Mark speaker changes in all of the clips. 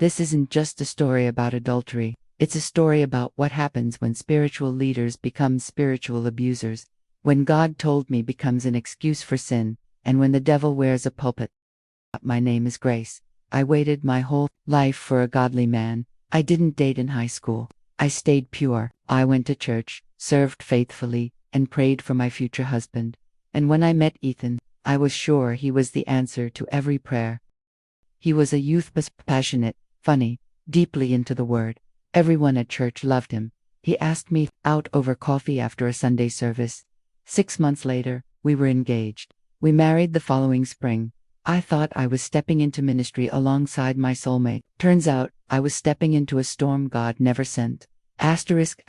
Speaker 1: This isn't just a story about adultery, it's a story about what happens when spiritual leaders become spiritual abusers, when God told me becomes an excuse for sin, and when the devil wears a pulpit. My name is Grace. I waited my whole life for a godly man. I didn't date in high school. I stayed pure. I went to church, served faithfully, and prayed for my future husband. And when I met Ethan, I was sure he was the answer to every prayer. He was a youth, passionate, funny, deeply into the word. Everyone at church loved him. He asked me out over coffee after a Sunday service. 6 months later, we were engaged. We married the following spring. I thought I was stepping into ministry alongside my soulmate. Turns out, I was stepping into a storm God never sent. Asterisk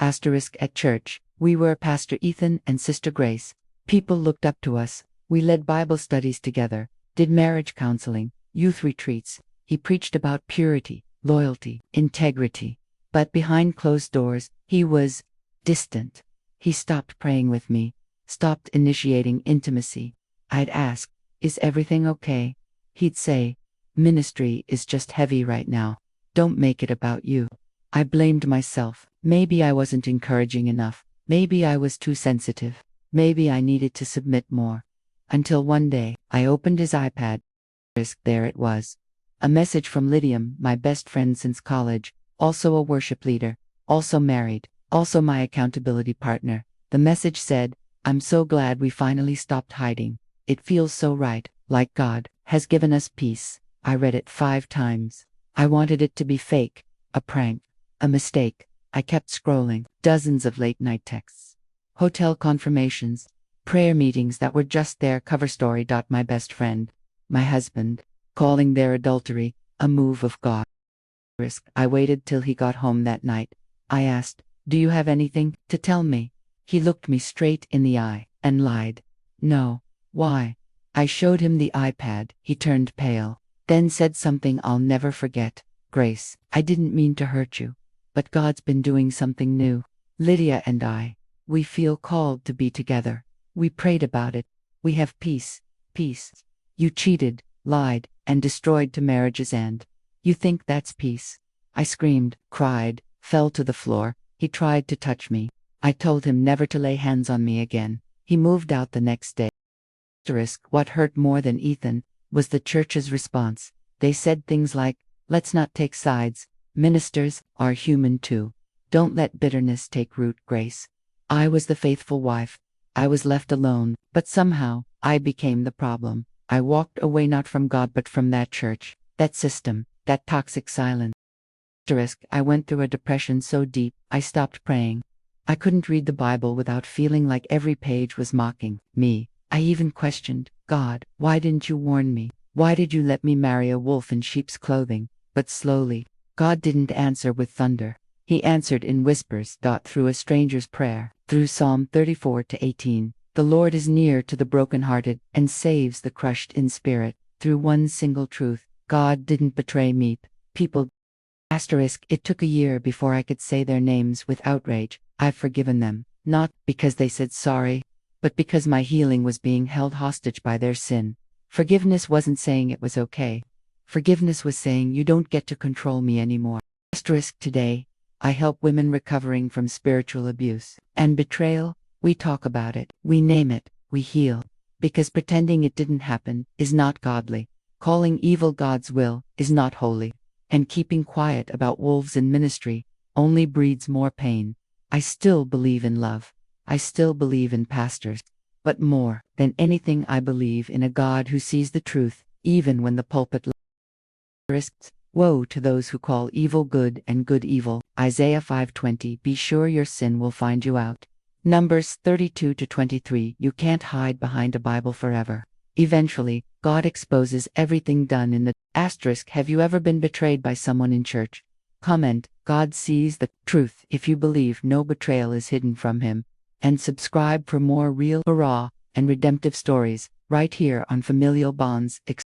Speaker 1: at church, we were Pastor Ethan and Sister Grace. People looked up to us. We led Bible studies together, did marriage counseling, youth retreats. He preached about purity, loyalty, integrity. But behind closed doors, he was distant. He stopped praying with me, stopped initiating intimacy. I'd ask, "Is everything okay?" He'd say, "Ministry is just heavy right now. Don't make it about you." I blamed myself. Maybe I wasn't encouraging enough. Maybe I was too sensitive. Maybe I needed to submit more. Until one day, I opened his iPad. There it was. A message from Lydiam, my best friend since college, also a worship leader, also married, also my accountability partner. The message said, "I'm so glad we finally stopped hiding. It feels so right, like God has given us peace." I read it 5 times. I wanted it to be fake, a prank, a mistake. I kept scrolling, dozens of late-night texts, hotel confirmations, prayer meetings that were just their cover story. My best friend, my husband, calling their adultery a move of God. I waited till he got home that night. I asked, "Do you have anything to tell me?" He looked me straight in the eye and lied. "No." "Why?" I showed him the iPad. He turned pale, then said something I'll never forget. "Grace, I didn't mean to hurt you, but God's been doing something new. Lydia and I, we feel called to be together. We prayed about it. We have peace. Peace. You cheated, lied, and destroyed 2 marriages, and you think that's peace?" I screamed, cried, fell to the floor. He tried to touch me. I told him never to lay hands on me again. He moved out the next day. What hurt more than Ethan was the church's response. They said things like, "Let's not take sides. Ministers are human too. Don't let bitterness take root, Grace." I was the faithful wife. I was left alone, but somehow, I became the problem. I walked away not from God but from that church, that system, that toxic silence. I went through a depression so deep, I stopped praying. I couldn't read the Bible without feeling like every page was mocking me. I even questioned, "God, why didn't you warn me? Why did you let me marry a wolf in sheep's clothing?" But slowly, God didn't answer with thunder. He answered in whispers. Through a stranger's prayer, through Psalm 34-18. The Lord is near to the brokenhearted and saves the crushed in spirit. Through one single truth, God didn't betray me. People. It took a year before I could say their names with outrage. I've forgiven them, not because they said sorry, but because my healing was being held hostage by their sin. Forgiveness wasn't saying it was okay. Forgiveness was saying you don't get to control me anymore. Today, I help women recovering from spiritual abuse and betrayal. We talk about it, we name it, we heal. Because pretending it didn't happen is not godly. Calling evil God's will is not holy. And keeping quiet about wolves in ministry only breeds more pain. I still believe in love. I still believe in pastors. But more than anything, I believe in a God who sees the truth, even when the pulpit lies. Woe to those who call evil good and good evil. Isaiah 5:20. Be sure your sin will find you out. Numbers 32-23. You can't hide behind a Bible forever. Eventually, God exposes everything done in the asterisk. Have you ever been betrayed by someone in church? Comment, God sees the truth if you believe no betrayal is hidden from him. And subscribe for more real, raw, and redemptive stories, right here on Familial Bonds Exposed.